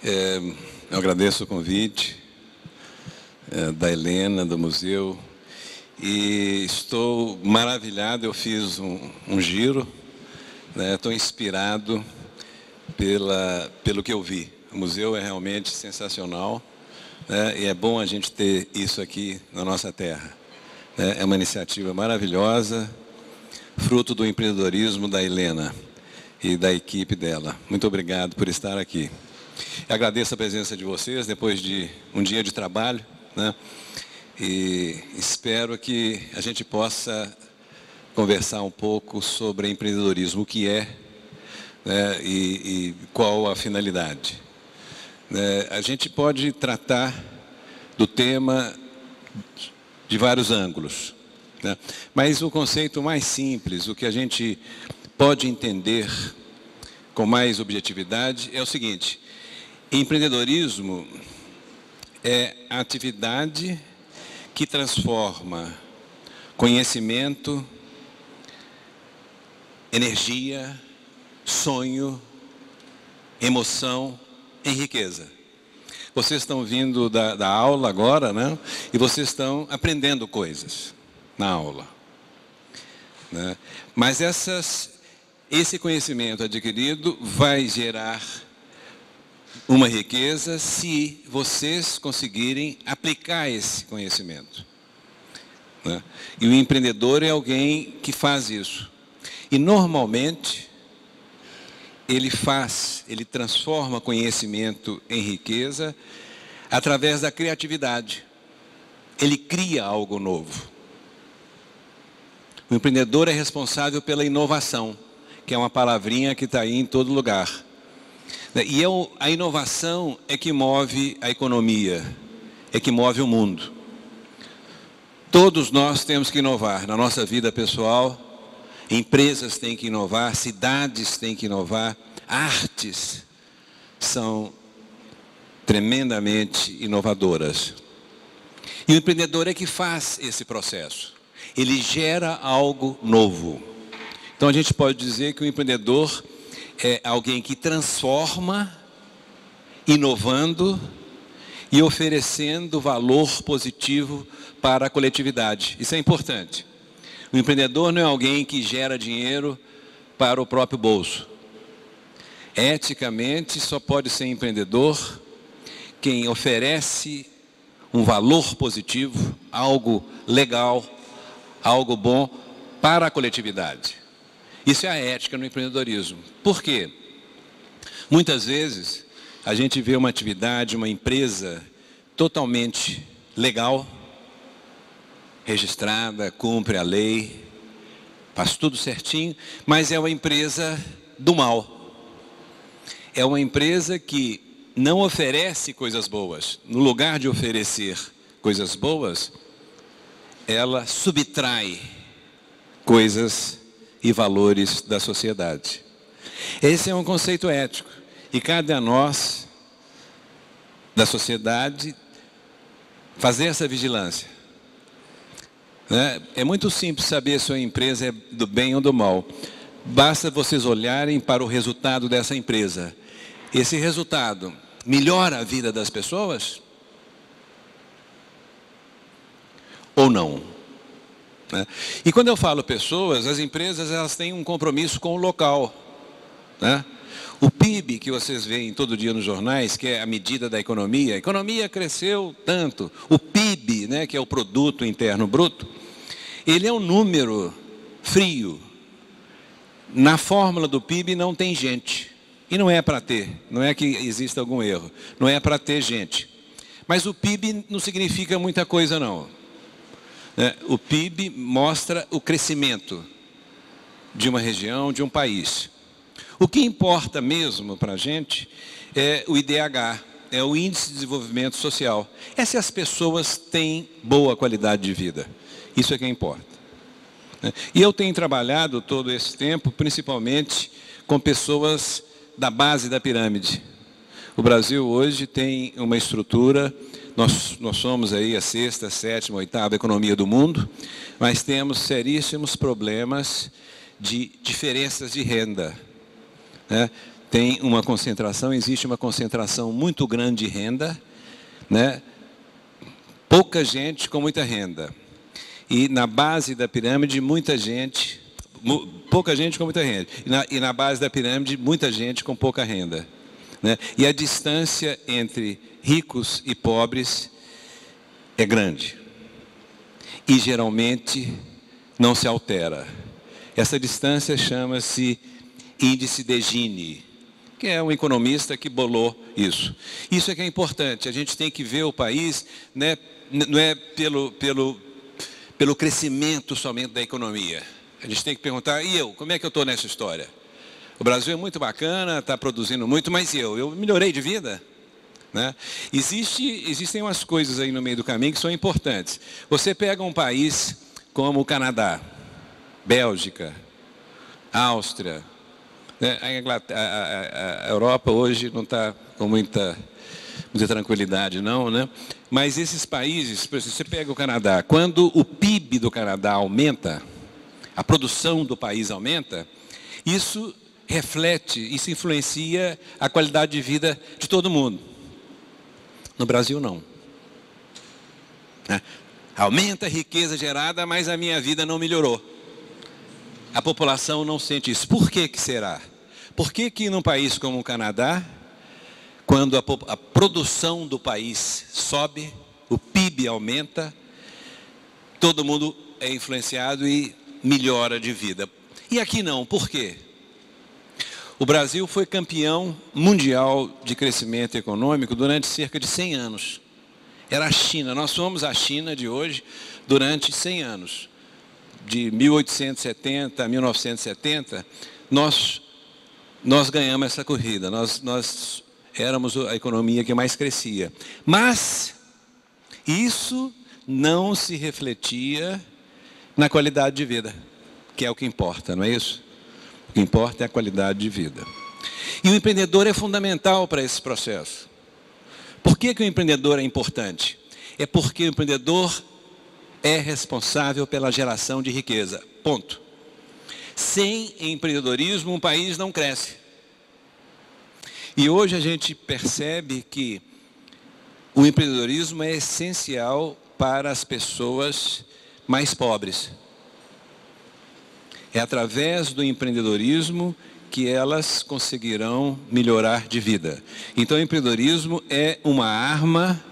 Eu agradeço o convite da Helena, do museu, e estou maravilhado. Eu fiz um giro, né? Estou inspirado pelo que eu vi. O museu é realmente sensacional, né? E é bom a gente ter isso aqui na nossa terra. É uma iniciativa maravilhosa, fruto do empreendedorismo da Helena e da equipe dela. Muito obrigado por estar aqui. Eu agradeço a presença de vocês depois de um dia de trabalho, né? E espero que a gente possa conversar um pouco sobre empreendedorismo, o que é, né? E qual a finalidade. A gente pode tratar do tema de vários ângulos, né? Mas o conceito mais simples, o que a gente pode entender com mais objetividade é o seguinte: empreendedorismo é a atividade que transforma conhecimento, energia, sonho, emoção em riqueza. Vocês estão vindo da aula agora, né? E vocês estão aprendendo coisas na aula, né? Mas esse conhecimento adquirido vai gerar uma riqueza se vocês conseguirem aplicar esse conhecimento, né? E o empreendedor é alguém que faz isso. E normalmente ele transforma conhecimento em riqueza através da criatividade. Ele cria algo novo. O empreendedor é responsável pela inovação, que é uma palavrinha que está aí em todo lugar. E a inovação é que move a economia, é que move o mundo. Todos nós temos que inovar na nossa vida pessoal, empresas têm que inovar, cidades têm que inovar, artes são tremendamente inovadoras. E o empreendedor é que faz esse processo. Ele gera algo novo. Então a gente pode dizer que o empreendedor é alguém que transforma, inovando e oferecendo valor positivo para a coletividade. Isso é importante. O empreendedor não é alguém que gera dinheiro para o próprio bolso. Eticamente, só pode ser empreendedor quem oferece um valor positivo, algo legal, algo bom para a coletividade. Isso é a ética no empreendedorismo. Por quê? Muitas vezes a gente vê uma atividade, uma empresa totalmente legal, registrada, cumpre a lei, faz tudo certinho, mas é uma empresa do mal. É uma empresa que não oferece coisas boas. No lugar de oferecer coisas boas, ela subtrai coisas e valores da sociedade. Esse é um conceito ético. E cabe a nós, da sociedade, fazer essa vigilância. É muito simples saber se a empresa é do bem ou do mal. Basta vocês olharem para o resultado dessa empresa. Esse resultado melhora a vida das pessoas? Ou não? E quando eu falo pessoas, as empresas elas têm um compromisso com o local, né? O PIB que vocês veem todo dia nos jornais, que é a medida da economia, a economia cresceu tanto. O PIB, né, que é o Produto Interno Bruto, ele é um número frio. Na fórmula do PIB não tem gente. E não é para ter, não é que exista algum erro, não é para ter gente. Mas o PIB não significa muita coisa não. O PIB mostra o crescimento de uma região, de um país. O que importa mesmo para a gente é o IDH, é o Índice de Desenvolvimento Social. É se as pessoas têm boa qualidade de vida. Isso é que importa. E eu tenho trabalhado todo esse tempo, principalmente com pessoas da base da pirâmide. O Brasil hoje tem uma estrutura, nós somos aí a 6ª, 7ª, 8ª economia do mundo, mas temos seríssimos problemas de diferenças de renda, né? existe uma concentração muito grande de renda, né? Pouca gente com muita renda. E na base da pirâmide, pouca gente com muita renda. E na base da pirâmide, muita gente com pouca renda, né? E a distância entre ricos e pobres é grande. E geralmente não se altera. Essa distância chama-se índice de Gini, que é um economista que bolou isso. Isso é que é importante. A gente tem que ver o país, né, não é pelo crescimento somente da economia. A gente tem que perguntar, e eu? Como é que eu estou nessa história? O Brasil é muito bacana, está produzindo muito, mas eu melhorei de vida? Né? Existem umas coisas aí no meio do caminho que são importantes. Você pega um país como o Canadá, Bélgica, Áustria, né? A Europa hoje não está com muita tranquilidade, não, né? Mas esses países, por exemplo, você pega o Canadá, quando o PIB do Canadá aumenta, a produção do país aumenta, isso influencia a qualidade de vida de todo mundo. No Brasil, não. Aumenta a riqueza gerada, mas a minha vida não melhorou. A população não sente isso. Por que será? Por que num país como o Canadá, quando a produção do país sobe, o PIB aumenta, todo mundo é influenciado e melhora de vida? E aqui não, por quê? O Brasil foi campeão mundial de crescimento econômico durante cerca de 100 anos. Era a China, nós somos a China de hoje durante 100 anos. De 1870 a 1970, nós ganhamos essa corrida, nós éramos a economia que mais crescia. Mas isso não se refletia na qualidade de vida, que é o que importa, não é isso? O que importa é a qualidade de vida. E o empreendedor é fundamental para esse processo. Por que o empreendedor é importante? É porque o empreendedor é responsável pela geração de riqueza. Ponto. Sem empreendedorismo, um país não cresce. E hoje a gente percebe que o empreendedorismo é essencial para as pessoas mais pobres. É através do empreendedorismo que elas conseguirão melhorar de vida. Então, o empreendedorismo é uma arma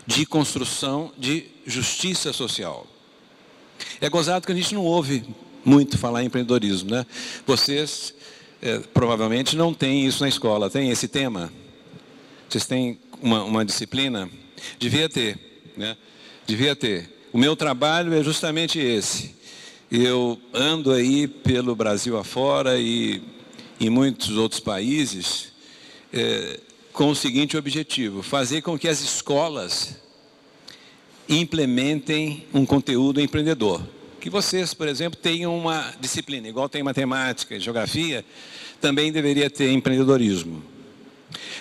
de construção de justiça social. É gozado que a gente não ouve muito falar em empreendedorismo, né? Vocês provavelmente não têm isso na escola. Tem esse tema? Vocês têm uma disciplina? Devia ter, né? Devia ter. O meu trabalho é justamente esse. Eu ando aí pelo Brasil afora e em muitos outros países com o seguinte objetivo: fazer com que as escolas implementem um conteúdo empreendedor. Que vocês, por exemplo, tenham uma disciplina, igual tem matemática e geografia, também deveria ter empreendedorismo.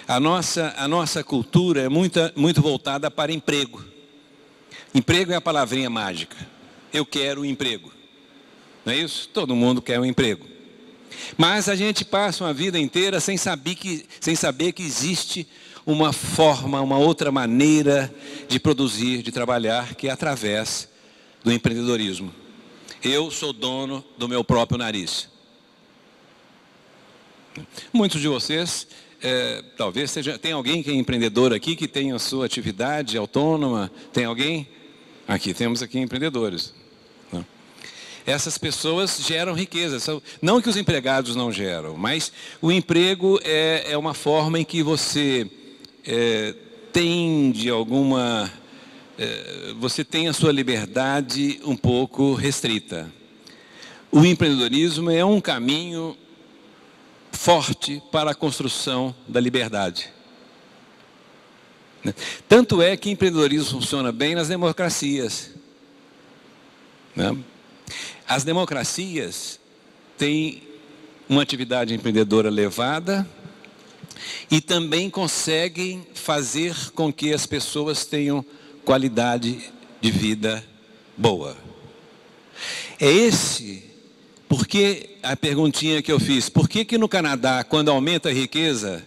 A nossa cultura é muito voltada para emprego. Emprego é a palavrinha mágica. Eu quero um emprego. Não é isso? Todo mundo quer um emprego. Mas a gente passa uma vida inteira sem saber que existe uma forma, uma outra maneira de produzir, de trabalhar, que é através do empreendedorismo. Eu sou dono do meu próprio nariz. Muitos de vocês, talvez tem alguém que é empreendedor aqui, que tem a sua atividade autônoma. Tem alguém? Aqui, temos aqui empreendedores. Essas pessoas geram riqueza. Não que os empregados não geram, mas o emprego é uma forma em que você tem você tem a sua liberdade um pouco restrita. O empreendedorismo é um caminho forte para a construção da liberdade. Tanto é que empreendedorismo funciona bem nas democracias, né? As democracias têm uma atividade empreendedora elevada e também conseguem fazer com que as pessoas tenham qualidade de vida boa. É esse Por que a perguntinha que eu fiz? Por que no Canadá, quando aumenta a riqueza,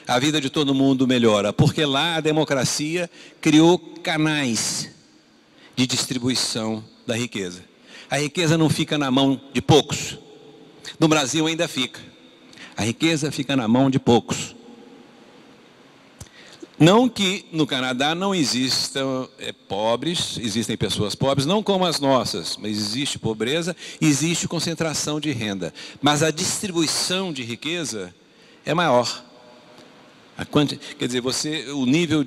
a vida de todo mundo melhora? Porque lá a democracia criou canais de distribuição da riqueza. A riqueza não fica na mão de poucos. No Brasil ainda fica. A riqueza fica na mão de poucos. Não que no Canadá não existam pobres, existem pessoas pobres, não como as nossas, mas existe pobreza, existe concentração de renda. Mas a distribuição de riqueza é maior. Quer dizer, o nível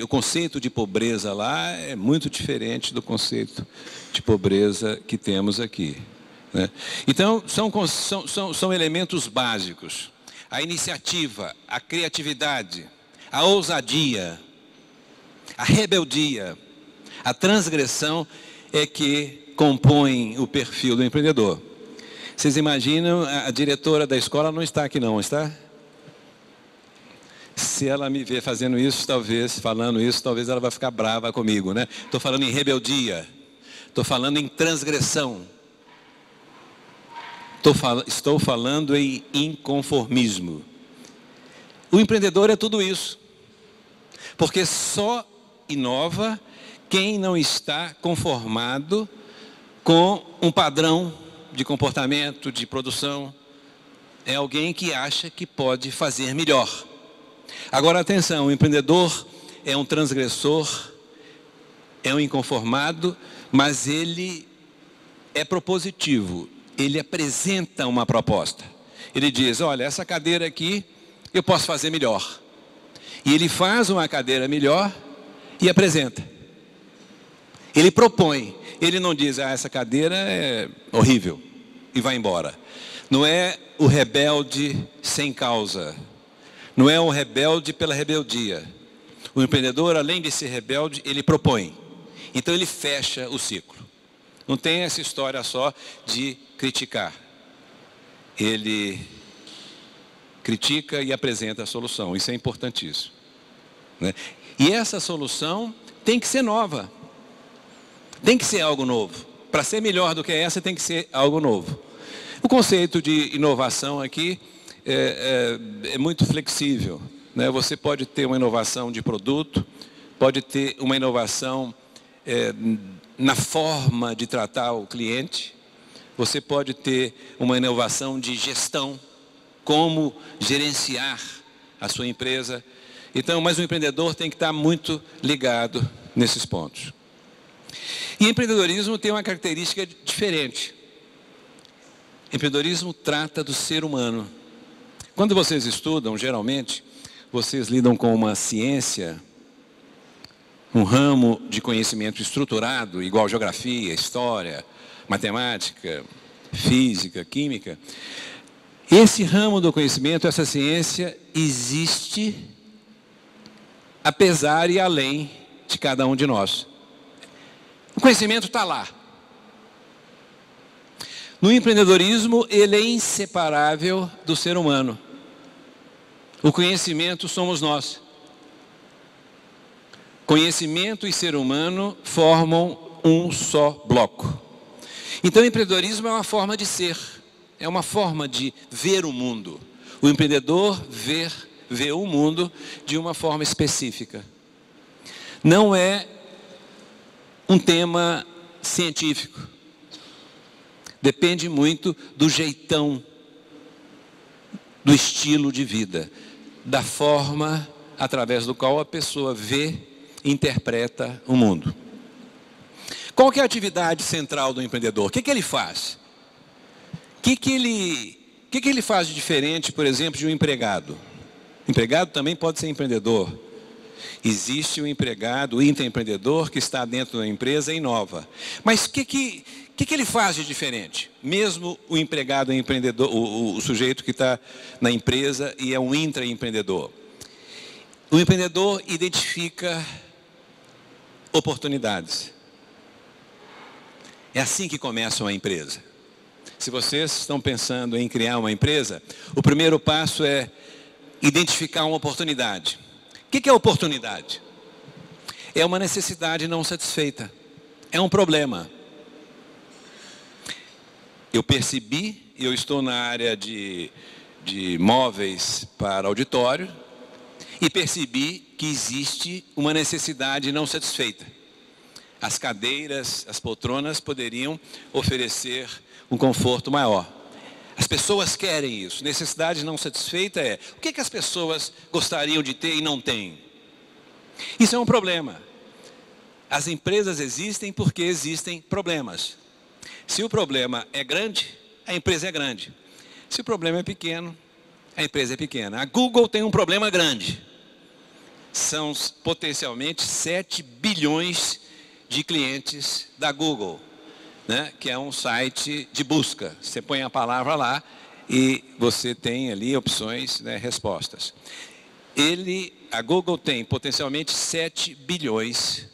o conceito de pobreza lá é muito diferente do conceito de pobreza que temos aqui, né? Então, são elementos básicos. A iniciativa, a criatividade, a ousadia, a rebeldia, a transgressão é que compõem o perfil do empreendedor. Vocês imaginam, a diretora da escola não está aqui não, está? Se ela me ver fazendo isso, falando isso, talvez ela vai ficar brava comigo, né? Estou falando em rebeldia, estou falando em transgressão, estou falando em inconformismo. O empreendedor é tudo isso, porque só inova quem não está conformado com um padrão de comportamento, de produção. É alguém que acha que pode fazer melhor. Agora atenção, o empreendedor é um transgressor, é um inconformado, mas ele é propositivo, ele apresenta uma proposta. Ele diz, olha, essa cadeira aqui eu posso fazer melhor. E ele faz uma cadeira melhor e apresenta. Ele propõe, ele não diz, essa cadeira é horrível e vai embora. Não é o rebelde sem causa. Não é um rebelde pela rebeldia. O empreendedor, além de ser rebelde, ele propõe. Então ele fecha o ciclo. Não tem essa história só de criticar. Ele critica e apresenta a solução. Isso é importantíssimo, né? E essa solução tem que ser nova. Tem que ser algo novo. Para ser melhor do que essa, tem que ser algo novo. O conceito de inovação aqui é muito flexível, né? Você pode ter uma inovação de produto, pode ter uma inovação na forma de tratar o cliente, você pode ter uma inovação de gestão, como gerenciar a sua empresa. Então, mas o empreendedor tem que estar muito ligado nesses pontos. E empreendedorismo tem uma característica diferente. Empreendedorismo trata do ser humano. Quando vocês estudam, geralmente, vocês lidam com uma ciência, um ramo de conhecimento estruturado, igual geografia, história, matemática, física, química. Esse ramo do conhecimento, essa ciência, existe apesar e além de cada um de nós. O conhecimento está lá. No empreendedorismo, ele é inseparável do ser humano. O conhecimento somos nós. Conhecimento e ser humano formam um só bloco. Então, o empreendedorismo é uma forma de ser, é uma forma de ver o mundo. O empreendedor vê o mundo de uma forma específica. Não é um tema científico. Depende muito do jeitão, do estilo de vida, da forma através do qual a pessoa vê e interpreta o mundo. Qual que é a atividade central do empreendedor? O que ele faz? O que ele faz de diferente, por exemplo, de um empregado? O empregado também pode ser empreendedor. Existe o empregado, o intraempreendedor, que está dentro da empresa e inova. Mas o que ele faz de diferente? Mesmo o empregado é empreendedor, o sujeito que está na empresa e é um intraempreendedor. O empreendedor identifica oportunidades. É assim que começa uma empresa. Se vocês estão pensando em criar uma empresa, o primeiro passo é identificar uma oportunidade. O que é oportunidade? É uma necessidade não satisfeita. É um problema. eu percebi, eu estou na área de móveis para auditório, e percebi que existe uma necessidade não satisfeita. As cadeiras, as poltronas poderiam oferecer um conforto maior. As pessoas querem isso. Necessidade não satisfeita é o que as pessoas gostariam de ter e não têm. Isso é um problema. As empresas existem porque existem problemas. Se o problema é grande, a empresa é grande. Se o problema é pequeno, a empresa é pequena. A Google tem um problema grande. São potencialmente 7 bilhões de clientes da Google, né? Que é um site de busca. Você põe a palavra lá e você tem ali opções, né, respostas. A Google tem potencialmente 7 bilhões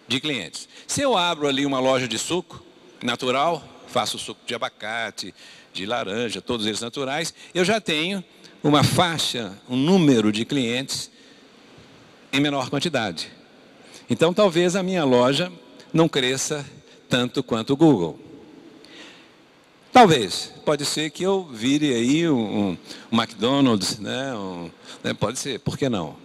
de clientes. Se eu abro ali uma loja de suco natural, faço suco de abacate, de laranja, todos eles naturais, eu já tenho uma faixa, um número de clientes em menor quantidade. Então, talvez a minha loja não cresça tanto quanto o Google. Talvez. Pode ser que eu vire aí um McDonald's, né? Pode ser, por que não?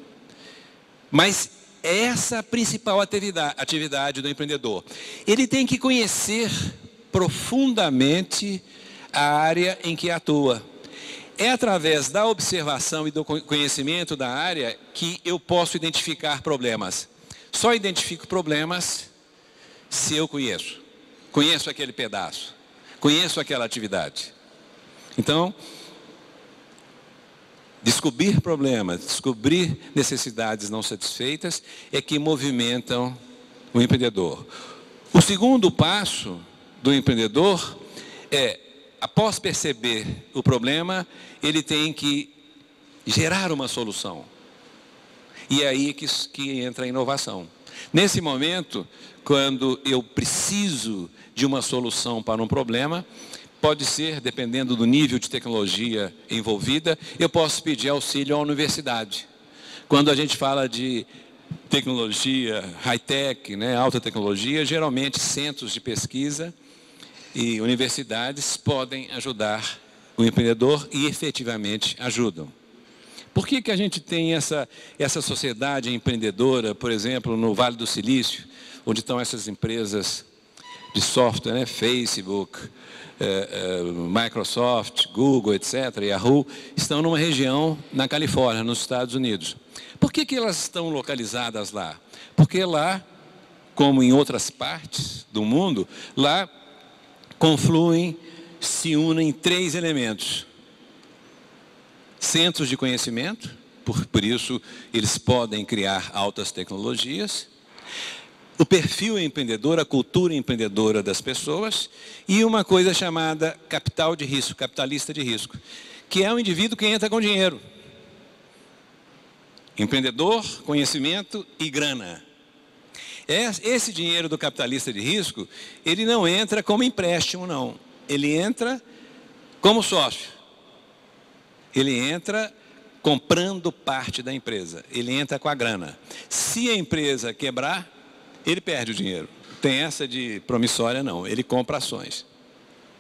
Mas essa é a principal atividade do empreendedor. Ele tem que conhecer profundamente a área em que atua. É através da observação e do conhecimento da área que eu posso identificar problemas. Só identifico problemas se eu conheço. Conheço aquele pedaço. Conheço aquela atividade. Então, descobrir problemas, descobrir necessidades não satisfeitas é que movimentam o empreendedor. O segundo passo do empreendedor é, após perceber o problema, ele tem que gerar uma solução. E é aí que entra a inovação. Nesse momento, quando eu preciso de uma solução para um problema, pode ser, dependendo do nível de tecnologia envolvida, eu posso pedir auxílio à universidade. Quando a gente fala de tecnologia high-tech, né, alta tecnologia, geralmente centros de pesquisa e universidades podem ajudar o empreendedor e efetivamente ajudam. Por que a gente tem essa sociedade empreendedora, por exemplo, no Vale do Silício, onde estão essas empresas de software, né, Facebook, Microsoft, Google, etc., Yahoo, estão numa região na Califórnia, nos Estados Unidos. Por que elas estão localizadas lá? Porque lá, como em outras partes do mundo, lá confluem, se unem 3 elementos. Centros de conhecimento, por isso eles podem criar altas tecnologias. O perfil empreendedor, a cultura empreendedora das pessoas. E uma coisa chamada capital de risco, capitalista de risco, que é um indivíduo que entra com dinheiro. Empreendedor, conhecimento e grana. Esse dinheiro do capitalista de risco, ele não entra como empréstimo, não. Ele entra como sócio. Ele entra comprando parte da empresa. Ele entra com a grana. Se a empresa quebrar, ele perde o dinheiro. Tem essa de promissória, não. Ele compra ações.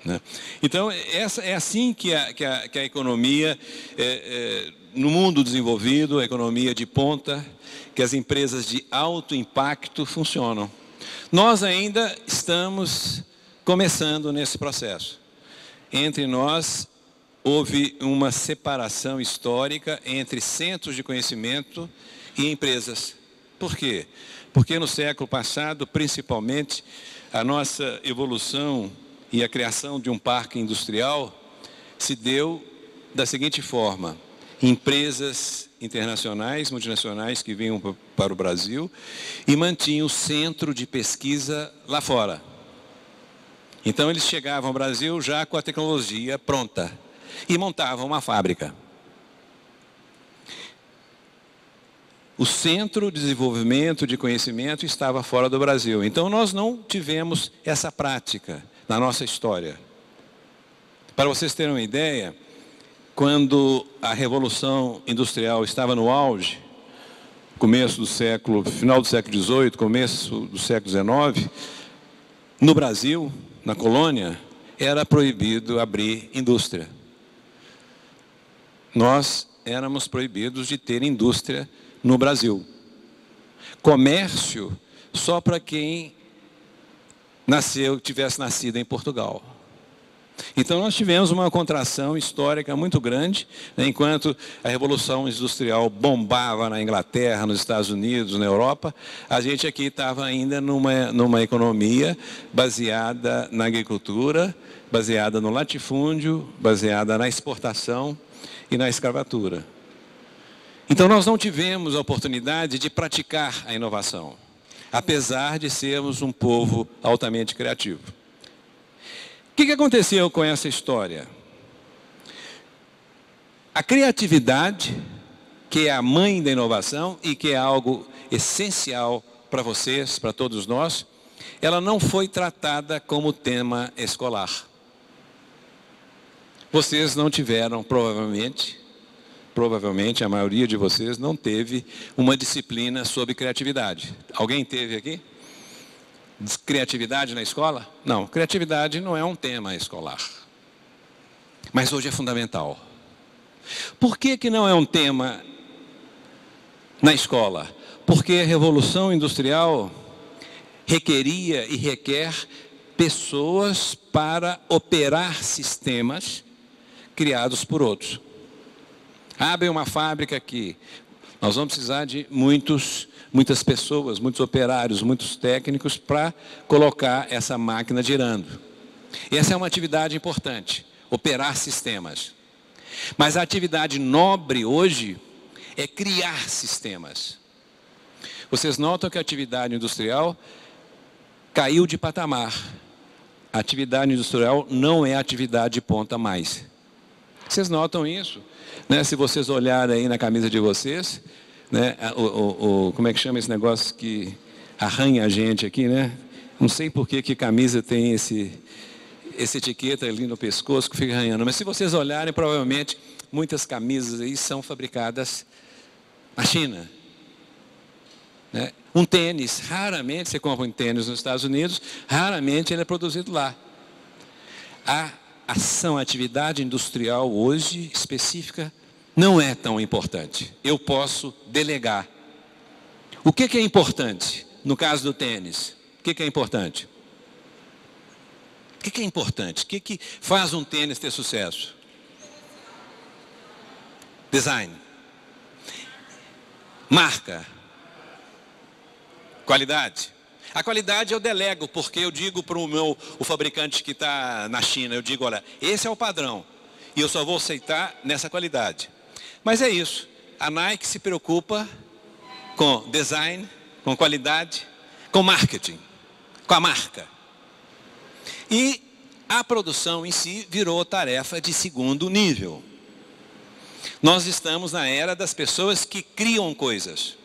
Né? Então, é assim que a economia, no mundo desenvolvido, a economia de ponta, que as empresas de alto impacto funcionam. Nós ainda estamos começando nesse processo. Entre nós, houve uma separação histórica entre centros de conhecimento e empresas. Por quê? Porque no século passado, principalmente, a nossa evolução e a criação de um parque industrial se deu da seguinte forma: empresas internacionais, multinacionais que vinham para o Brasil e mantinham o centro de pesquisa lá fora. Então eles chegavam ao Brasil já com a tecnologia pronta e montavam uma fábrica. O centro de desenvolvimento de conhecimento estava fora do Brasil. Então nós não tivemos essa prática na nossa história. Para vocês terem uma ideia, quando a Revolução Industrial estava no auge, final do século XVIII, começo do século XIX, no Brasil, na colônia, era proibido abrir indústria. Nós éramos proibidos de ter indústria no Brasil. Comércio só para quem tivesse nascido em Portugal. Então nós tivemos uma contração histórica muito grande, né, enquanto a Revolução Industrial bombava na Inglaterra, nos Estados Unidos, na Europa, a gente aqui estava ainda numa economia baseada na agricultura, baseada no latifúndio, baseada na exportação e na escravatura. Então nós não tivemos a oportunidade de praticar a inovação, apesar de sermos um povo altamente criativo. O que aconteceu com essa história? A criatividade, que é a mãe da inovação e que é algo essencial para vocês, para todos nós, ela não foi tratada como tema escolar. Vocês não tiveram, provavelmente a maioria de vocês não teve uma disciplina sobre criatividade. Alguém teve aqui? Criatividade na escola? Não, criatividade não é um tema escolar. Mas hoje é fundamental. Por que não é um tema na escola? Porque a Revolução Industrial requeria e requer pessoas para operar sistemas criados por outros. Abre uma fábrica aqui. Nós vamos precisar de muitas pessoas, muitos operários, muitos técnicos para colocar essa máquina girando. E essa é uma atividade importante, operar sistemas. Mas a atividade nobre hoje é criar sistemas. Vocês notam que a atividade industrial caiu de patamar. A atividade industrial não é atividade de ponta mais. Vocês notam isso? Né? Se vocês olharem aí na camisa de vocês, né? Como é que chama esse negócio que arranha a gente aqui, né? Não sei por que camisa tem essa etiqueta ali no pescoço que fica arranhando. Mas se vocês olharem, provavelmente muitas camisas aí são fabricadas na China. Né? Um tênis, raramente você compra um tênis nos Estados Unidos, raramente ele é produzido lá. A atividade industrial hoje, específica, não é tão importante. Eu posso delegar. O que é importante no caso do tênis? O que é importante? O que é importante? O que faz um tênis ter sucesso? Design. Marca. Qualidade. A qualidade eu delego, porque eu digo para o fabricante que está na China, eu digo, olha, esse é o padrão, e eu só vou aceitar nessa qualidade. Mas é isso, a Nike se preocupa com design, com qualidade, com marketing, com a marca. E a produção em si virou tarefa de segundo nível. Nós estamos na era das pessoas que criam coisas.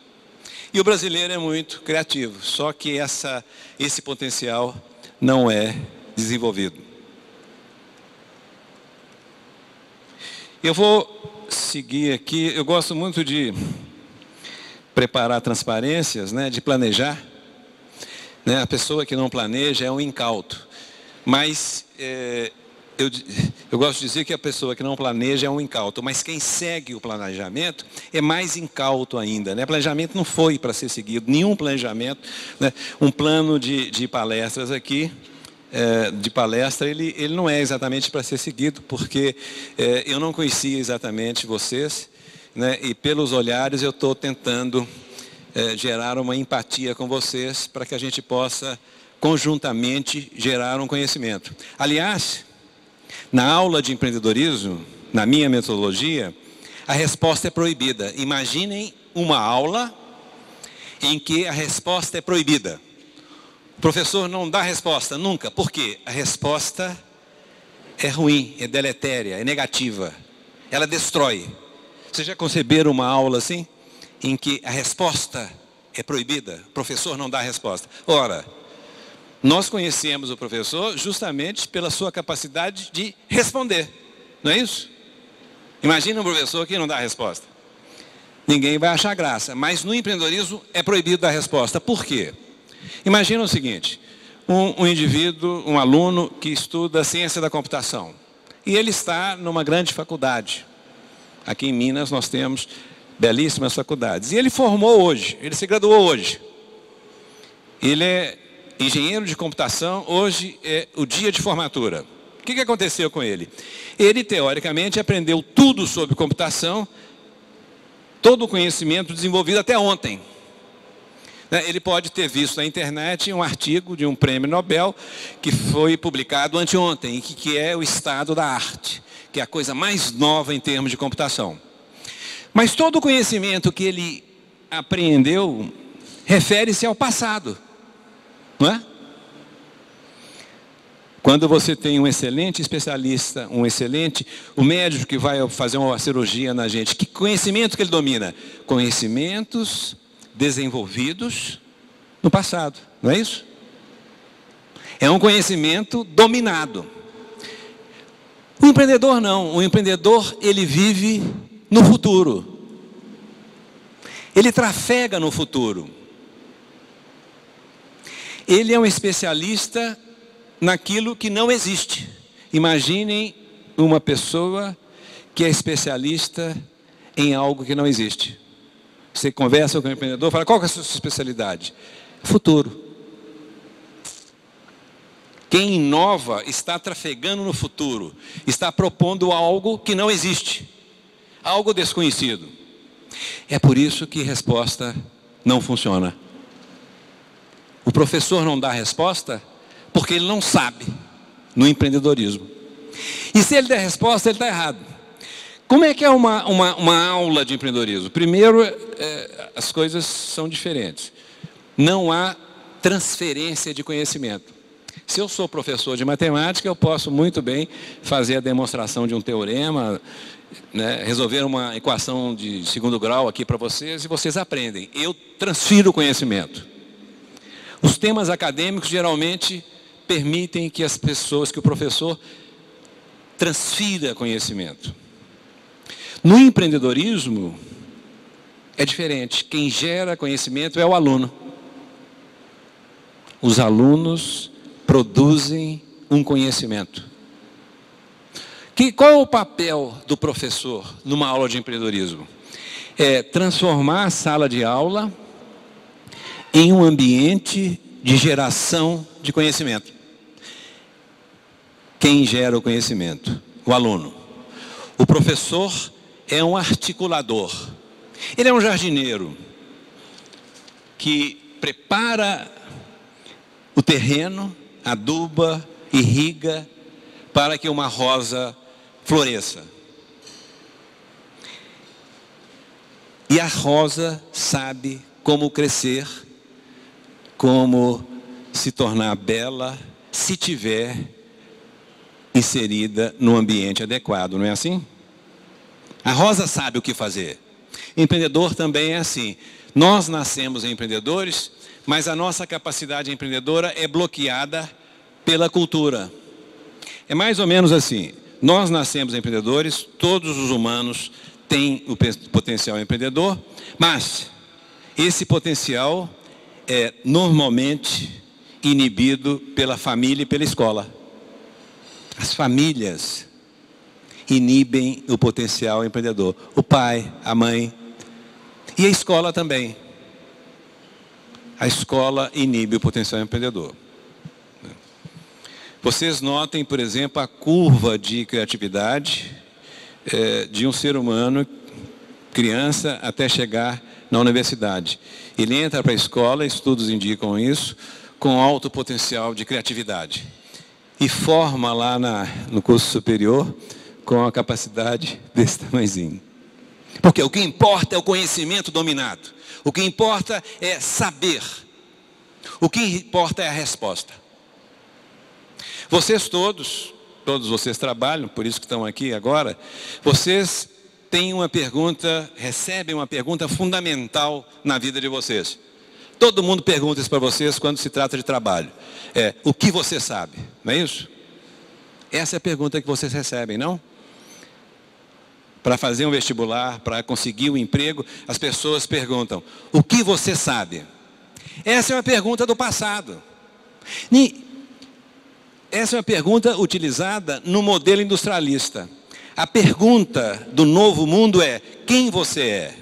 E o brasileiro é muito criativo, só que esse potencial não é desenvolvido. Eu vou seguir aqui, eu gosto muito de preparar transparências, né, de planejar. Né, a pessoa que não planeja é um incauto. Mas eu gosto de dizer que a pessoa que não planeja é um incauto, mas quem segue o planejamento é mais incauto ainda. Né? Planejamento não foi para ser seguido, nenhum planejamento. Né? Um plano de palestras aqui, de palestra, ele não é exatamente para ser seguido, porque eu não conhecia exatamente vocês, né? E pelos olhares eu estou tentando gerar uma empatia com vocês, para que a gente possa conjuntamente gerar um conhecimento. Aliás, na aula de empreendedorismo, na minha metodologia, a resposta é proibida. Imaginem uma aula em que a resposta é proibida. O professor não dá resposta, nunca. Por quê? A resposta é ruim, é deletéria, é negativa. Ela destrói. Vocês já conceberam uma aula assim? Em que a resposta é proibida? O professor não dá resposta. Ora, nós conhecemos o professor justamente pela sua capacidade de responder. Não é isso? Imagina um professor que não dá resposta. Ninguém vai achar graça. Mas no empreendedorismo é proibido dar resposta. Por quê? Imagina o seguinte. um indivíduo, um aluno que estuda ciência da computação. E ele está numa grande faculdade. Aqui em Minas nós temos belíssimas faculdades. E ele formou hoje, ele se graduou hoje. Ele é engenheiro de computação, hoje é o dia de formatura. O que aconteceu com ele? Ele, teoricamente, aprendeu tudo sobre computação, todo o conhecimento desenvolvido até ontem. Ele pode ter visto na internet um artigo de um prêmio Nobel que foi publicado anteontem, que é o estado da arte, que é a coisa mais nova em termos de computação. Mas todo o conhecimento que ele apreendeu refere-se ao passado, não é? Quando você tem um excelente especialista, o médico que vai fazer uma cirurgia na gente, que conhecimento que ele domina? Conhecimentos desenvolvidos no passado, não é isso? É um conhecimento dominado. O empreendedor não. O empreendedor, ele vive no futuro. Ele trafega no futuro. Ele é um especialista naquilo que não existe. Imaginem uma pessoa que é especialista em algo que não existe. Você conversa com o empreendedor, fala, qual que é a sua especialidade? Futuro. Quem inova está trafegando no futuro, está propondo algo que não existe, algo desconhecido. É por isso que resposta não funciona. O professor não dá resposta porque ele não sabe no empreendedorismo. E se ele der resposta, ele está errado. Como é que é uma aula de empreendedorismo? Primeiro, as coisas são diferentes. Não há transferência de conhecimento. Se eu sou professor de matemática, eu posso muito bem fazer a demonstração de um teorema, né, resolver uma equação de segundo grau aqui para vocês, e vocês aprendem. Eu transfiro o conhecimento. Os temas acadêmicos geralmente permitem que as pessoas, que o professor transfira conhecimento. No empreendedorismo, é diferente. Quem gera conhecimento é o aluno. Os alunos produzem um conhecimento. Qual é o papel do professor numa aula de empreendedorismo? É transformar a sala de aula em um ambiente de geração de conhecimento. Quem gera o conhecimento? O aluno. O professor é um articulador. Ele é um jardineiro que prepara o terreno, aduba, irriga, para que uma rosa floresça. E a rosa sabe como crescer, como se tornar bela, se tiver inserida no ambiente adequado, não é assim? A rosa sabe o que fazer. Empreendedor também é assim. Nós nascemos empreendedores, mas a nossa capacidade empreendedora é bloqueada pela cultura. É mais ou menos assim. Nós nascemos empreendedores, todos os humanos têm o potencial empreendedor, mas esse potencial é normalmente inibido pela família e pela escola. As famílias inibem o potencial empreendedor. O pai, a mãe e a escola também. A escola inibe o potencial empreendedor. Vocês notem, por exemplo, a curva de criatividade de um ser humano, criança, até chegar na universidade. Ele entra para a escola, estudos indicam isso, com alto potencial de criatividade. E forma lá no curso superior com a capacidade desse tamanhozinho. Porque o que importa é o conhecimento dominado. O que importa é saber. O que importa é a resposta. Vocês todos vocês trabalham, por isso que estão aqui agora, vocês têm uma pergunta, recebem uma pergunta fundamental na vida de vocês. Todo mundo pergunta isso para vocês quando se trata de trabalho. O que você sabe, não é isso? Essa é a pergunta que vocês recebem, não? Para fazer um vestibular, para conseguir um emprego, as pessoas perguntam, o que você sabe? Essa é uma pergunta do passado. Essa é uma pergunta utilizada no modelo industrialista. A pergunta do novo mundo é: quem você é?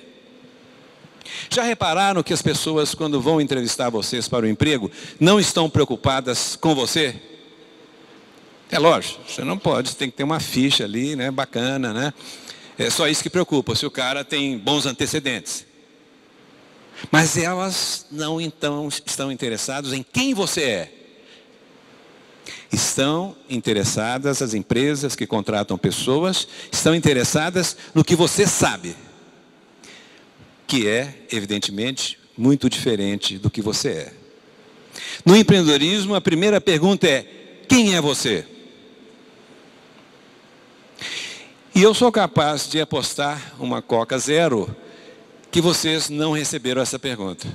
Já repararam que as pessoas, quando vão entrevistar vocês para o emprego, não estão preocupadas com você? É lógico, você não pode, você tem que ter uma ficha ali, né, bacana, né? É só isso que preocupa, se o cara tem bons antecedentes. Mas elas não então estão interessadas em quem você é. Estão interessadas, as empresas que contratam pessoas, estão interessadas no que você sabe. Que é, evidentemente, muito diferente do que você é. No empreendedorismo, a primeira pergunta é: quem é você? E eu sou capaz de apostar uma Coca Zero que vocês não receberam essa pergunta.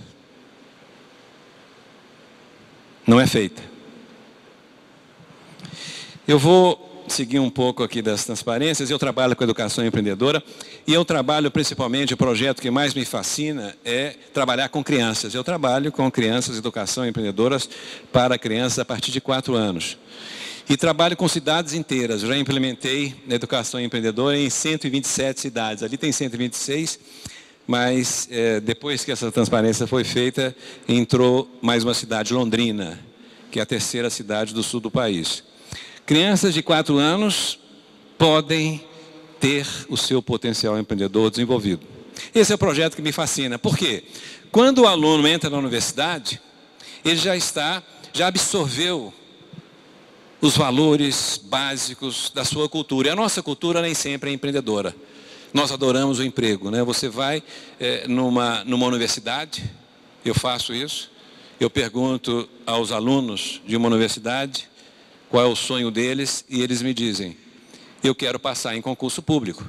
Não é feita. Eu vou seguir um pouco aqui das transparências. Eu trabalho com educação empreendedora e eu trabalho principalmente, o projeto que mais me fascina é trabalhar com crianças. Eu trabalho com crianças, educação empreendedoras para crianças a partir de 4 anos. E trabalho com cidades inteiras. Eu já implementei a educação empreendedora em 127 cidades. Ali tem 126, mas depois que essa transparência foi feita, entrou mais uma cidade, Londrina, que é a 3ª cidade do sul do país. Crianças de 4 anos podem ter o seu potencial empreendedor desenvolvido. Esse é o projeto que me fascina. Por quê? Quando o aluno entra na universidade, ele já absorveu os valores básicos da sua cultura. E a nossa cultura nem sempre é empreendedora. Nós adoramos o emprego, né? Você vai numa universidade, eu faço isso, eu pergunto aos alunos de uma universidade qual é o sonho deles, e eles me dizem: eu quero passar em concurso público.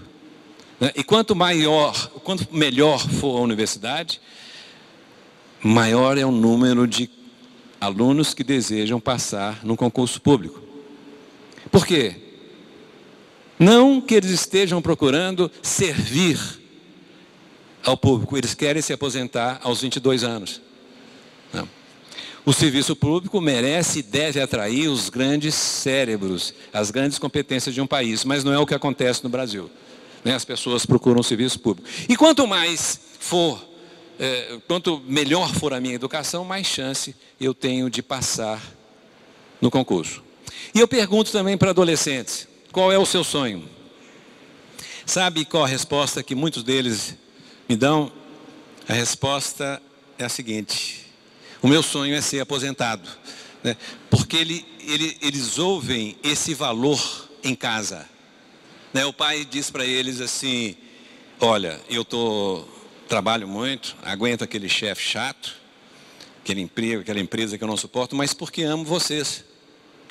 E quanto melhor for a universidade, maior é o número de alunos que desejam passar no concurso público. Por quê? Não que eles estejam procurando servir ao público, eles querem se aposentar aos 22 anos. Não. O serviço público merece e deve atrair os grandes cérebros, as grandes competências de um país, mas não é o que acontece no Brasil. As pessoas procuram o serviço público. E quanto melhor for a minha educação, mais chance eu tenho de passar no concurso. E eu pergunto também para adolescentes: qual é o seu sonho? Sabe qual a resposta que muitos deles me dão? A resposta é a seguinte: o meu sonho é ser aposentado, né? Porque eles ouvem esse valor em casa, né? O pai diz para eles assim: olha, trabalho muito, aguento aquele chefe chato, aquele emprego, aquela empresa que eu não suporto, mas porque amo vocês,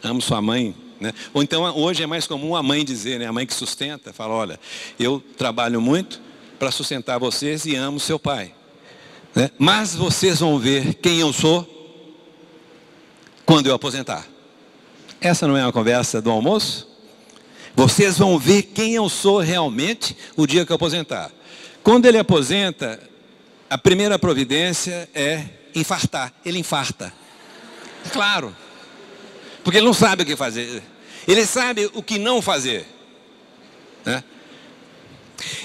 amo sua mãe, né? Ou então, hoje é mais comum a mãe dizer, né? A mãe que sustenta, fala: olha, eu trabalho muito para sustentar vocês e amo seu pai, né? Mas vocês vão ver quem eu sou quando eu aposentar. Essa não é uma conversa do almoço? Vocês vão ver quem eu sou realmente o dia que eu aposentar. Quando ele aposenta, a primeira providência é infartar. Ele infarta. Claro. Porque ele não sabe o que fazer. Ele sabe o que não fazer, né?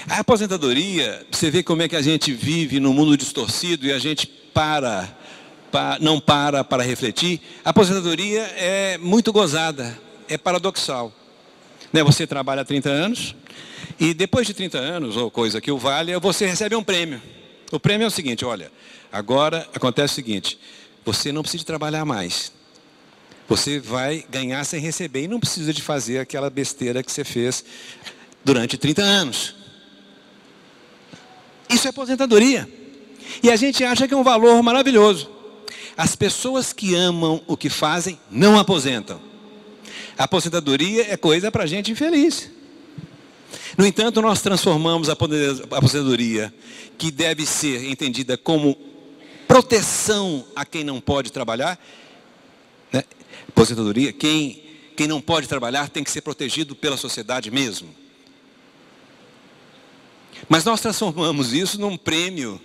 A aposentadoria, você vê como é que a gente vive num mundo distorcido e a gente não para refletir. A aposentadoria é muito gozada, é paradoxal, né? Você trabalha há 30 anos e depois de 30 anos, ou coisa que o valha, você recebe um prêmio. O prêmio é o seguinte: olha, agora acontece o seguinte, você não precisa de trabalhar mais. Você vai ganhar sem receber e não precisa de fazer aquela besteira que você fez durante 30 anos. Isso é aposentadoria. E a gente acha que é um valor maravilhoso. As pessoas que amam o que fazem não aposentam. A aposentadoria é coisa para gente infeliz. No entanto, nós transformamos a aposentadoria, que deve ser entendida como proteção a quem não pode trabalhar, né? Aposentadoria, quem não pode trabalhar tem que ser protegido pela sociedade mesmo. Mas nós transformamos isso num prêmio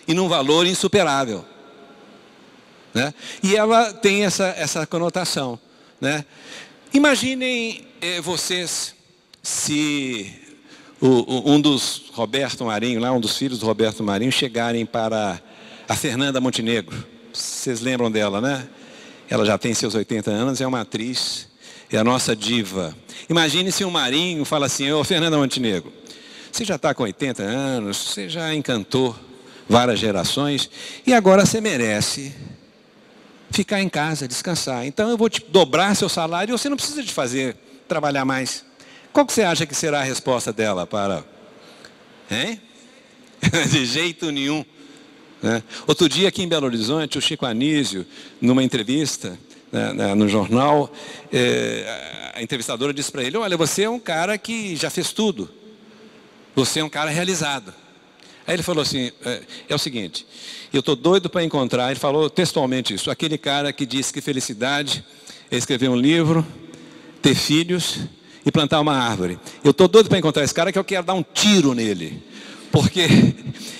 e num valor insuperável. né? E ela tem essa conotação, né? Imaginem vocês se um dos Roberto Marinho, lá, um dos filhos do Roberto Marinho, chegarem para a Fernanda Montenegro. Vocês lembram dela, né? Ela já tem seus 80 anos, é uma atriz, é a nossa diva. Imagine se um Marinho fala assim: ô Fernanda Montenegro, você já está com 80 anos, você já encantou várias gerações e agora você merece ficar em casa, descansar. Então eu vou te dobrar seu salário e você não precisa de trabalhar mais. Qual que você acha que será a resposta dela para... Hein? De jeito nenhum. Né? Outro dia aqui em Belo Horizonte, o Chico Anísio, numa entrevista, né, no jornal, a entrevistadora disse para ele: olha, você é um cara que já fez tudo. Você é um cara realizado. Aí ele falou assim, é o seguinte, eu estou doido para encontrar, ele falou textualmente isso, aquele cara que disse que felicidade é escrever um livro, ter filhos e plantar uma árvore. Eu estou doido para encontrar esse cara que eu quero dar um tiro nele. Porque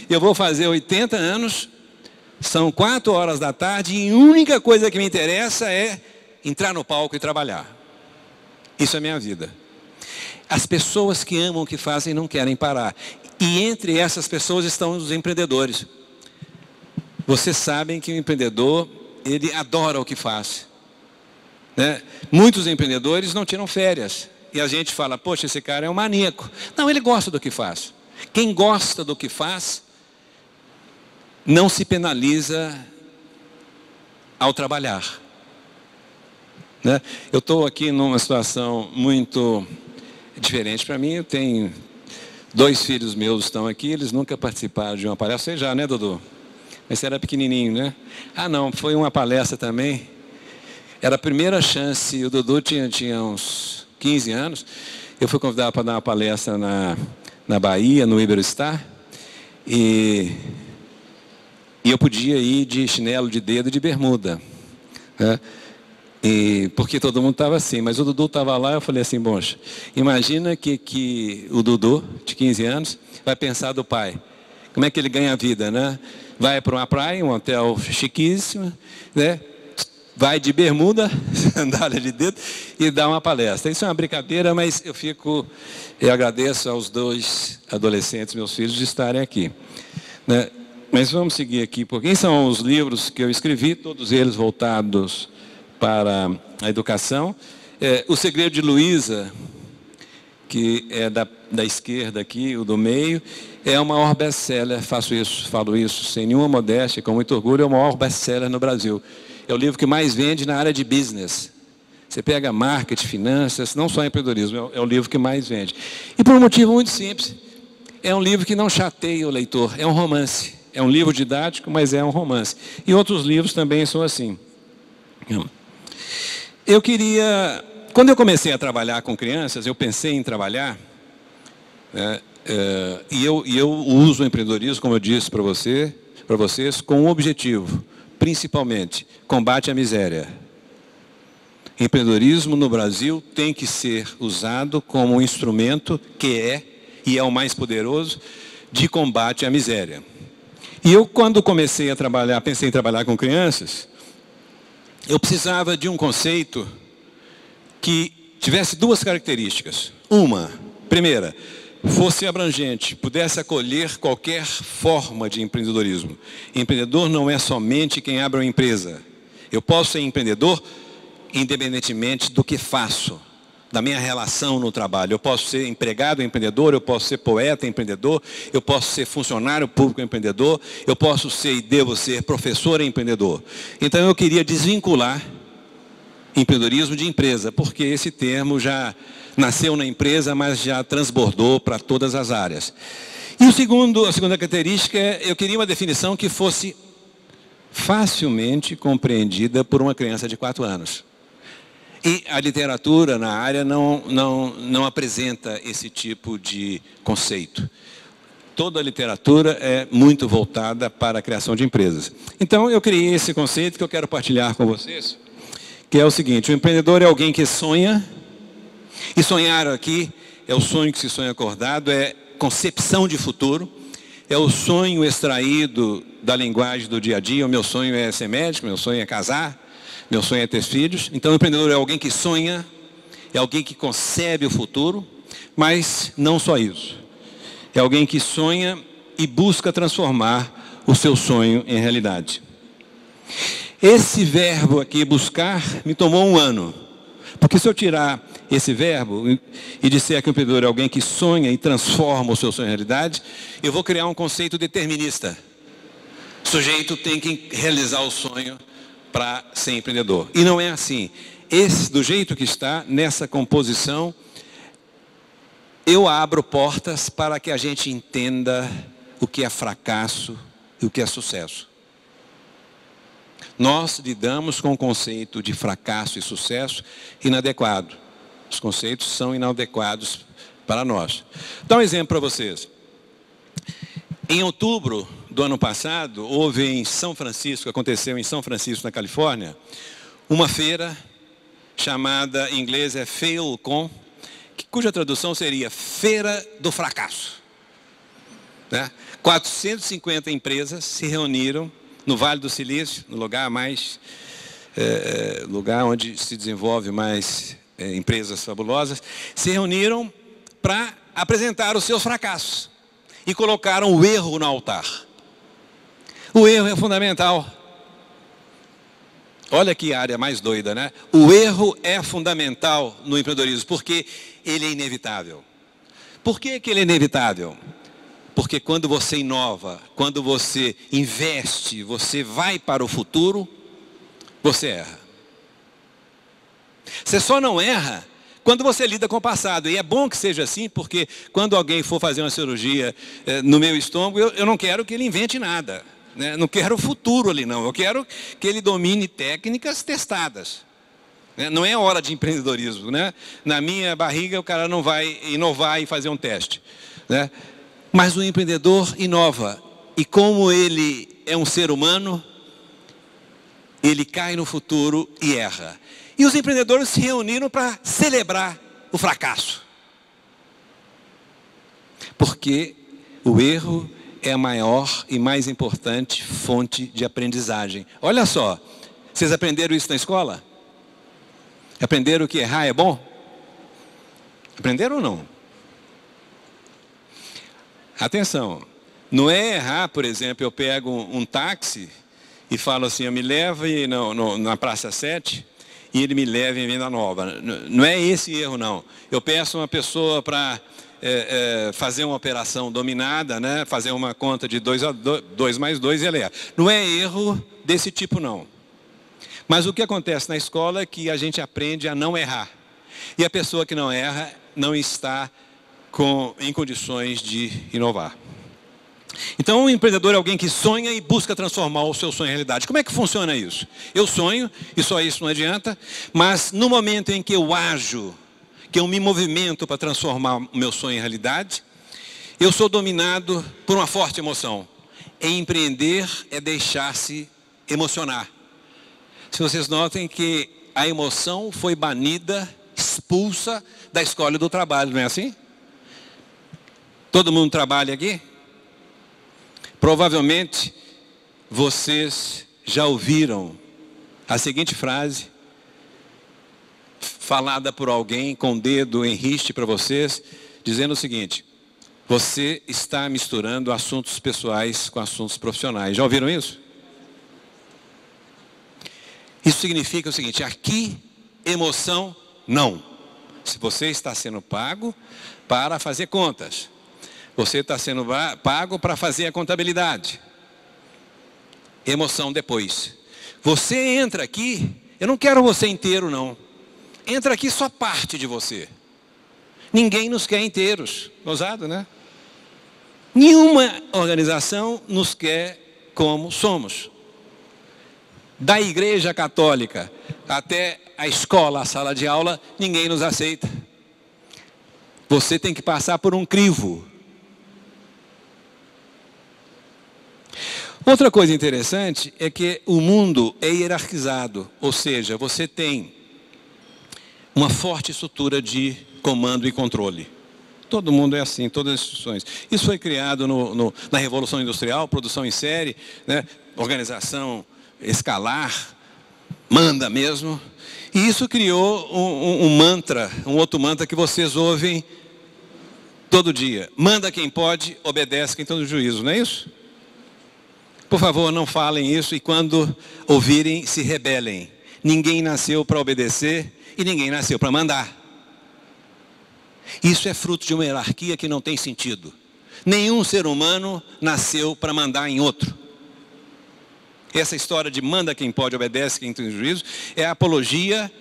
eu vou fazer 80 anos, são 4 horas da tarde e a única coisa que me interessa é entrar no palco e trabalhar. Isso é minha vida. As pessoas que amam o que fazem não querem parar. E entre essas pessoas estão os empreendedores. Vocês sabem que o empreendedor, ele adora o que faz. Né? Muitos empreendedores não tiram férias. E a gente fala: poxa, esse cara é um maníaco. Não, ele gosta do que faz. Quem gosta do que faz, não se penaliza ao trabalhar. Né? Eu estou aqui numa situação muito diferente para mim. Eu tenho 2 filhos meus estão aqui, eles nunca participaram de uma palestra. Você já, né, Dudu? Mas você era pequenininho, né? Ah, não, foi uma palestra também. Era a primeira chance, o Dudu tinha uns 15 anos. Eu fui convidado para dar uma palestra na Bahia, no Iberostar. E eu podia ir de chinelo de dedo e de bermuda. Né? Porque todo mundo estava assim, mas o Dudu estava lá, eu falei assim: bom, imagina que o Dudu, de 15 anos, vai pensar do pai. Como é que ele ganha a vida, né? Vai para uma praia, um hotel chiquíssimo, né? Vai de bermuda, sandália de dedo e dá uma palestra. Isso é uma brincadeira, mas eu agradeço aos 2 adolescentes, meus filhos, de estarem aqui. Né? Mas vamos seguir aqui, porque são os livros que eu escrevi, todos eles voltados para a educação. O Segredo de Luísa, que é da esquerda aqui, o do meio, é o maior best-seller, falo isso sem nenhuma modéstia, com muito orgulho, é o maior best-seller no Brasil. É o livro que mais vende na área de business. Você pega marketing, finanças, não só empreendedorismo, é o livro que mais vende. E por um motivo muito simples, é um livro que não chateia o leitor, é um romance. É um livro didático, mas é um romance. E outros livros também são assim. Quando eu comecei a trabalhar com crianças, eu pensei em trabalhar, né, e eu uso o empreendedorismo, como eu disse para vocês, com um objetivo, principalmente, combate à miséria. Empreendedorismo no Brasil tem que ser usado como um instrumento e é o mais poderoso, de combate à miséria. E eu, quando comecei a trabalhar, pensei em trabalhar com crianças, eu precisava de um conceito que tivesse 2 características. Primeira, fosse abrangente, pudesse acolher qualquer forma de empreendedorismo. Empreendedor não é somente quem abre uma empresa. Eu posso ser empreendedor independentemente do que faço, da minha relação no trabalho. Eu posso ser empregado empreendedor, eu posso ser poeta empreendedor, eu posso ser funcionário público empreendedor, eu posso ser e devo ser professor empreendedor. Então eu queria desvincular empreendedorismo de empresa, porque esse termo já nasceu na empresa, mas já transbordou para todas as áreas. E a segunda característica eu queria uma definição que fosse facilmente compreendida por uma criança de 4 anos. E a literatura na área não apresenta esse tipo de conceito. Toda a literatura é muito voltada para a criação de empresas. Então, eu criei esse conceito que eu quero partilhar com vocês, que é o seguinte: o empreendedor é alguém que sonha, e sonhar aqui é o sonho que se sonha acordado, é concepção de futuro, é o sonho extraído da linguagem do dia a dia. O meu sonho é ser médico, meu sonho é casar, meu sonho é ter filhos. Então o empreendedor é alguém que sonha, é alguém que concebe o futuro, mas não só isso. É alguém que sonha e busca transformar o seu sonho em realidade. Esse verbo aqui, buscar, me tomou 1 ano. Porque se eu tirar esse verbo e disser que o empreendedor é alguém que sonha e transforma o seu sonho em realidade, eu vou criar um conceito determinista. O sujeito tem que realizar o sonho para ser empreendedor. E não é assim. Do jeito que está, nessa composição, eu abro portas para que a gente entenda o que é fracasso e o que é sucesso. Nós lidamos com o conceito de fracasso e sucesso inadequado. Os conceitos são inadequados para nós. Vou dar um exemplo para vocês. Em outubro do ano passado, houve em São Francisco, aconteceu em São Francisco, na Califórnia, uma feira chamada, em inglês é FailCon, cuja tradução seria Feira do Fracasso. 450 empresas se reuniram no Vale do Silício, no lugar onde se desenvolve mais empresas fabulosas, se reuniram para apresentar os seus fracassos e colocaram o erro no altar. O erro é fundamental. Olha que área mais doida, né? O erro é fundamental no empreendedorismo, porque ele é inevitável. Por que ele é inevitável? Porque quando você inova, quando você investe, você vai para o futuro, você erra. Você só não erra quando você lida com o passado. E é bom que seja assim, porque quando alguém for fazer uma cirurgia no meu estômago, eu não quero que ele invente nada. Né? Não quero o futuro ali, não. Eu quero que ele domine técnicas testadas. Não é hora de empreendedorismo. Né? Na minha barriga, o cara não vai inovar e fazer um teste. Né? Mas o empreendedor inova. E como ele é um ser humano, ele cai no futuro e erra. E os empreendedores se reuniram para celebrar o fracasso. Porque o erro é a maior e mais importante fonte de aprendizagem. Olha só, vocês aprenderam isso na escola? Aprenderam que errar é bom? Aprenderam ou não? Atenção, não é errar, por exemplo, eu pego um táxi e falo assim, eu me leve na Praça 7 e ele me leva em Venda Nova. Não é esse erro, não. Eu peço uma pessoa para fazer uma operação dominada, né? Fazer uma conta de 2 mais 2 e ela erra. Não é erro desse tipo, não. Mas o que acontece na escola é que a gente aprende a não errar. E a pessoa que não erra não está em condições de inovar. Então, o empreendedor é alguém que sonha e busca transformar o seu sonho em realidade. Como é que funciona isso? Eu sonho, e só isso não adianta, mas no momento em que eu ajo, que eu me movimento para transformar o meu sonho em realidade, eu sou dominado por uma forte emoção. Empreender é deixar-se emocionar. Se vocês notem que a emoção foi banida, expulsa da escola do trabalho, não é assim? Todo mundo trabalha aqui? Provavelmente, vocês já ouviram a seguinte frase, falada por alguém com o dedo em riste para vocês, dizendo o seguinte, você está misturando assuntos pessoais com assuntos profissionais. Já ouviram isso? Isso significa o seguinte, aqui, emoção, não. Se você está sendo pago para fazer contas, você está sendo pago para fazer a contabilidade. Emoção depois. Você entra aqui, eu não quero você inteiro, não. Entra aqui só parte de você. Ninguém nos quer inteiros. Ousado, né? Nenhuma organização nos quer como somos. Da igreja católica até a escola, a sala de aula, ninguém nos aceita. Você tem que passar por um crivo. Outra coisa interessante é que o mundo é hierarquizado, ou seja, você tem uma forte estrutura de comando e controle. Todo mundo é assim, todas as instituições. Isso foi criado na Revolução Industrial, produção em série, né? Organização escalar, manda mesmo. E isso criou um mantra, um outro mantra que vocês ouvem todo dia. Manda quem pode, obedece quem tem o juízo, não é isso? Por favor, não falem isso e quando ouvirem, se rebelem. Ninguém nasceu para obedecer e ninguém nasceu para mandar. Isso é fruto de uma hierarquia que não tem sentido. Nenhum ser humano nasceu para mandar em outro. Essa história de manda quem pode, obedece quem tem juízo, é a apologia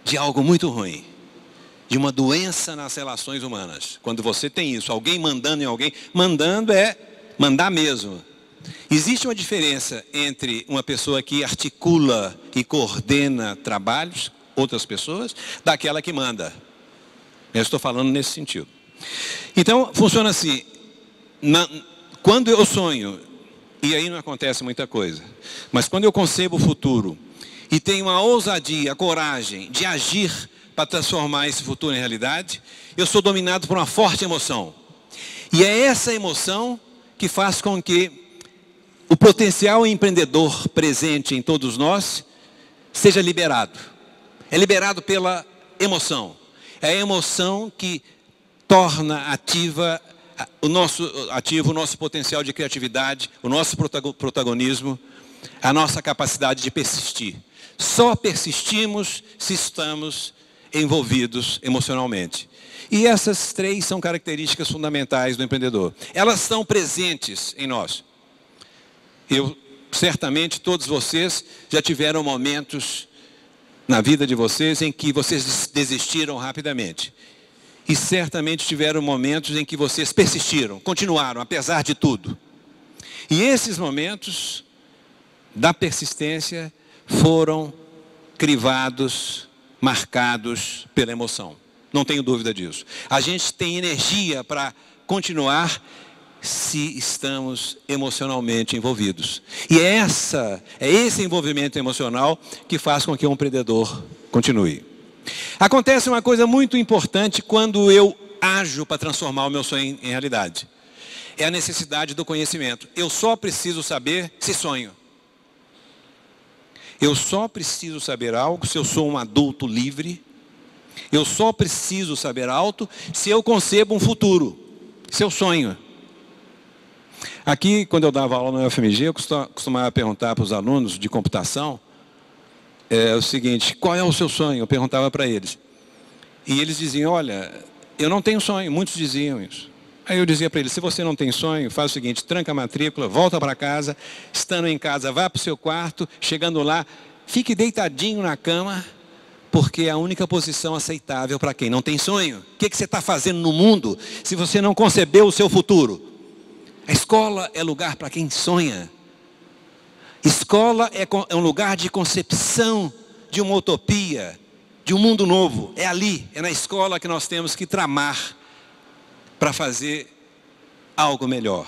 de algo muito ruim. De uma doença nas relações humanas. Quando você tem isso, alguém mandando em alguém, mandando é mandar mesmo. Existe uma diferença entre uma pessoa que articula e coordena trabalhos, outras pessoas, daquela que manda. Eu estou falando nesse sentido. Então, funciona assim. Quando eu sonho, e aí não acontece muita coisa, mas quando eu concebo o futuro e tenho a ousadia, a coragem de agir para transformar esse futuro em realidade, eu sou dominado por uma forte emoção. E é essa emoção que faz com que o potencial empreendedor presente em todos nós seja liberado. É liberado pela emoção. É a emoção que torna ativo o nosso potencial de criatividade, o nosso protagonismo, a nossa capacidade de persistir. Só persistimos se estamos envolvidos emocionalmente. E essas três são características fundamentais do empreendedor. Elas estão presentes em nós. Certamente todos vocês já tiveram momentos na vida de vocês em que vocês desistiram rapidamente. E certamente tiveram momentos em que vocês persistiram, continuaram, apesar de tudo. E esses momentos da persistência foram crivados, marcados pela emoção. Não tenho dúvida disso. A gente tem energia para continuar se estamos emocionalmente envolvidos. E é esse envolvimento emocional que faz com que um empreendedor continue. Acontece uma coisa muito importante quando eu ajo para transformar o meu sonho em realidade. É a necessidade do conhecimento. Eu só preciso saber se sonho. Eu só preciso saber algo se eu sou um adulto livre. Eu só preciso saber algo se eu concebo um futuro, se eu sonho. Aqui, quando eu dava aula no UFMG, eu costumava perguntar para os alunos de computação o seguinte: qual é o seu sonho? Eu perguntava para eles. E eles diziam: olha, eu não tenho sonho. Muitos diziam isso. Aí eu dizia para eles: se você não tem sonho, faz o seguinte, tranca a matrícula, volta para casa, estando em casa, vá para o seu quarto, chegando lá, fique deitadinho na cama, porque é a única posição aceitável para quem não tem sonho. O que você está fazendo no mundo se você não concebeu o seu futuro? A escola é lugar para quem sonha. Escola é um lugar de concepção de uma utopia, de um mundo novo. É ali, é na escola que nós temos que tramar para fazer algo melhor.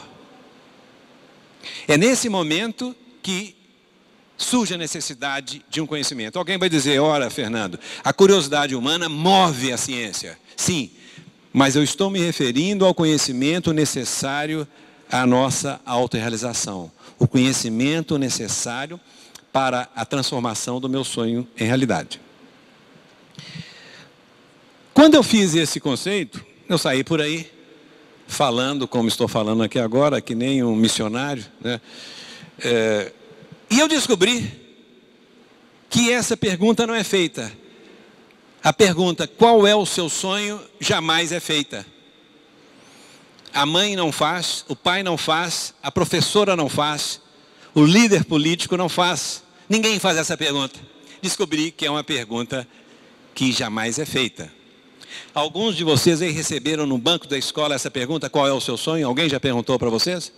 É nesse momento que surge a necessidade de um conhecimento. Alguém vai dizer: ora, Fernando, a curiosidade humana move a ciência. Sim, mas eu estou me referindo ao conhecimento necessário à nossa autorrealização. O conhecimento necessário para a transformação do meu sonho em realidade. Quando eu fiz esse conceito, eu saí por aí, falando como estou falando aqui agora, que nem um missionário, né? E eu descobri que essa pergunta não é feita. A pergunta, qual é o seu sonho, jamais é feita. A mãe não faz, o pai não faz, a professora não faz, o líder político não faz. Ninguém faz essa pergunta. Descobri que é uma pergunta que jamais é feita. Alguns de vocês aí receberam no banco da escola essa pergunta: qual é o seu sonho? Alguém já perguntou para vocês?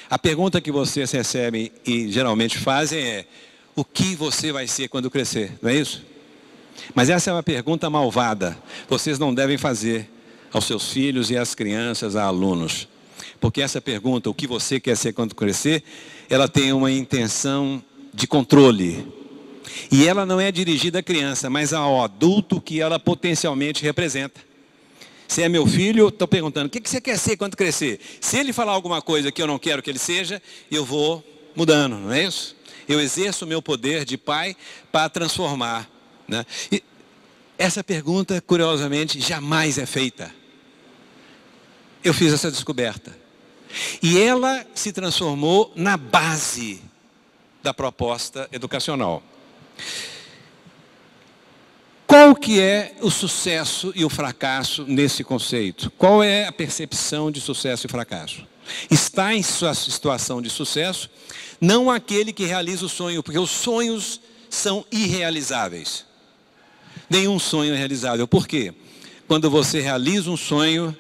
A pergunta que vocês recebem e geralmente fazem é: o que você vai ser quando crescer? Não é isso? Mas essa é uma pergunta malvada. Vocês não devem fazer aos seus filhos e às crianças, a alunos. Porque essa pergunta, o que você quer ser quando crescer, ela tem uma intenção de controle. E ela não é dirigida à criança, mas ao adulto que ela potencialmente representa. Se é meu filho, estou perguntando, o que você quer ser quando crescer? Se ele falar alguma coisa que eu não quero que ele seja, eu vou mudando, não é isso? Eu exerço o meu poder de pai para transformar, né? E essa pergunta, curiosamente, jamais é feita. Eu fiz essa descoberta. E ela se transformou na base da proposta educacional. Qual que é o sucesso e o fracasso nesse conceito? Qual é a percepção de sucesso e fracasso? Está em sua situação de sucesso, não aquele que realiza o sonho, porque os sonhos são irrealizáveis. Nenhum sonho é realizável. Por quê? Quando você realiza um sonho,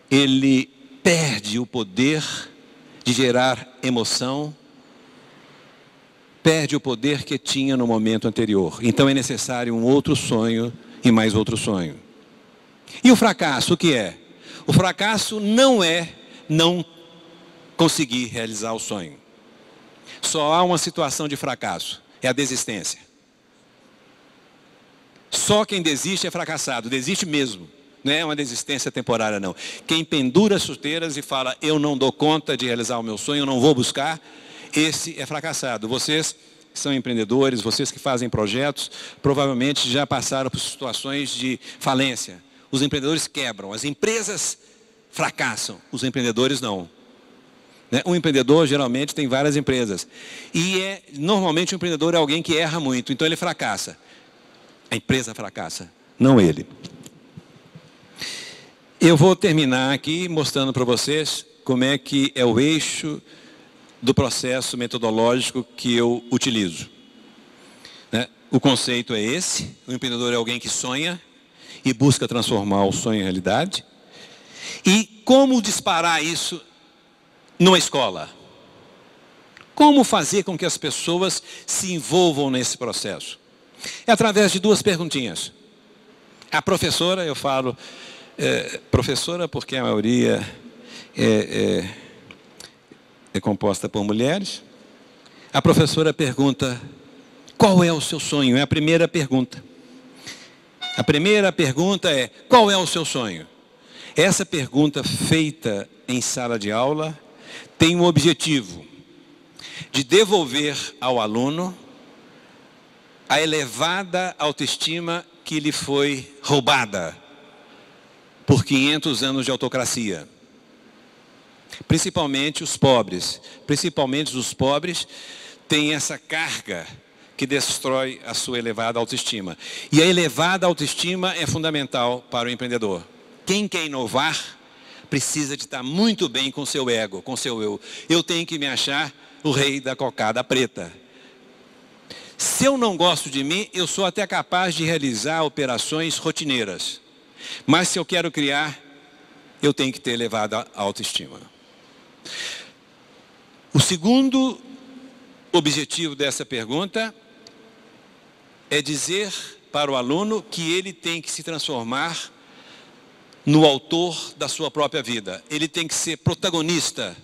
ele perde o poder de gerar emoção, perde o poder que tinha no momento anterior. Então é necessário um outro sonho e mais outro sonho. E o fracasso, o que é? O fracasso não é não conseguir realizar o sonho. Só há uma situação de fracasso, é a desistência. Só quem desiste é fracassado, desiste mesmo. Não é uma desistência temporária, não. Quem pendura as chuteiras e fala, eu não dou conta de realizar o meu sonho, eu não vou buscar, esse é fracassado. Vocês que são empreendedores, vocês que fazem projetos, provavelmente já passaram por situações de falência. Os empreendedores quebram, as empresas fracassam, os empreendedores não. Um empreendedor geralmente tem várias empresas. E normalmente o empreendedor é alguém que erra muito, então ele fracassa. A empresa fracassa, não ele. Eu vou terminar aqui mostrando para vocês como é que é o eixo do processo metodológico que eu utilizo. O conceito é esse, o empreendedor é alguém que sonha e busca transformar o sonho em realidade. E como disparar isso numa escola? Como fazer com que as pessoas se envolvam nesse processo? É através de duas perguntinhas. A professora, eu falo, professora porque a maioria é composta por mulheres. A professora pergunta, qual é o seu sonho? É a primeira pergunta. A primeira pergunta é, qual é o seu sonho? Essa pergunta feita em sala de aula tem um objetivo de devolver ao aluno a elevada autoestima que lhe foi roubada por 500 anos de autocracia. Principalmente os pobres têm essa carga que destrói a sua elevada autoestima. E a elevada autoestima é fundamental para o empreendedor. Quem quer inovar precisa de estar muito bem com seu ego, com seu eu. Eu tenho que me achar o rei da cocada preta. Se eu não gosto de mim, eu sou até capaz de realizar operações rotineiras. Mas se eu quero criar, eu tenho que ter elevada autoestima. O segundo objetivo dessa pergunta é dizer para o aluno que ele tem que se transformar no autor da sua própria vida. Ele tem que ser protagonista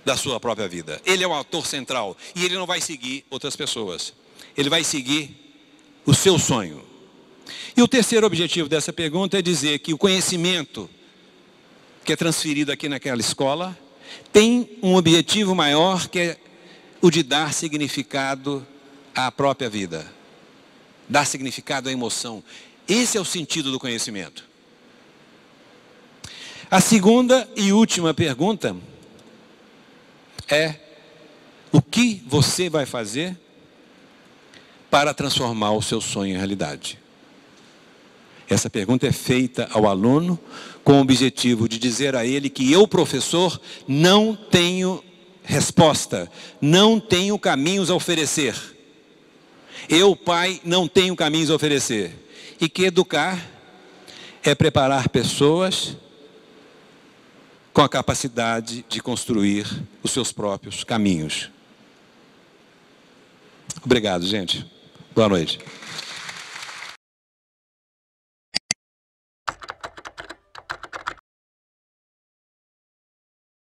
da sua própria vida. Ele é o autor central e ele não vai seguir outras pessoas. Ele vai seguir o seu sonho. E o terceiro objetivo dessa pergunta é dizer que o conhecimento que é transferido aqui naquela escola tem um objetivo maior, que é o de dar significado à própria vida. Dar significado à emoção. Esse é o sentido do conhecimento. A segunda e última pergunta é: o que você vai fazer para transformar o seu sonho em realidade? Essa pergunta é feita ao aluno com o objetivo de dizer a ele que eu, professor, não tenho resposta, não tenho caminhos a oferecer. Eu, pai, não tenho caminhos a oferecer. E que educar é preparar pessoas com a capacidade de construir os seus próprios caminhos. Obrigado, gente. Boa noite.